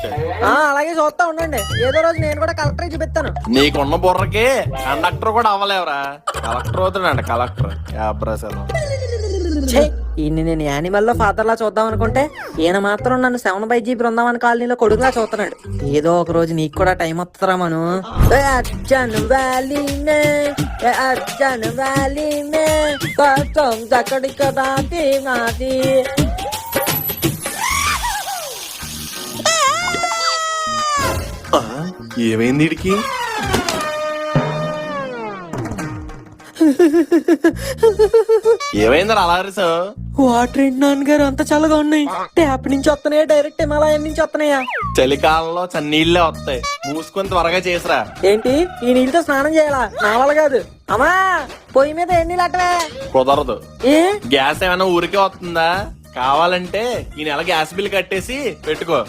వచ్చాయి. అలాగే చూస్తా ఉండండి, ఏదో రోజు నేను కూడా కలెక్టర్ చూపిస్తాను. నీకున్న బుర్రకి కండక్టర్ కూడా అవ్వలేవురా. Collector అవుతాడంట collector. ఈయన్ని నేను యానిమల్ లో ఫాదర్ లా చూద్దాం అనుకుంటే ఈయన మాత్రం నన్ను 7/G బృందావన్ కాలనీలో కొడుకులా చూస్తున్నాడు. ఏదో ఒక రోజు నీకు కూడా టైం వస్తుందిరా మను. అర్జున్ వ్యాలీ మే అర్జున్ వ్యాలీ మే నాది. ఏమైంది వీడికి? ఏమైందిరా అలా అరిసావు? వాటర్ ఏంటి నాన్నగారు అంత చల్లగా ఉన్నాయి? ట్యాప్ నుంచి వస్తున్నాయా డైరెక్ట్ హిమాలయం నుంచి వస్తున్నాయా? చలికాలంలో చన్నీళ్ళే వస్తాయి, మూసుకొని త్వరగా చేసిరా. ఏంటి ఈ నీళ్ళతో స్నానం చేయాలా? నా వల్ల కాదు. అమ్మా పొయ్యి మీద ఎన్ని నీళ్ళు అట్టవే? కుదరదు. ఏ గ్యాస్ ఏమైనా ఊరికే వస్తుందా? కావాలంటే ఈ నెల గ్యాస్ బిల్ కట్టేసి పెట్టుకో.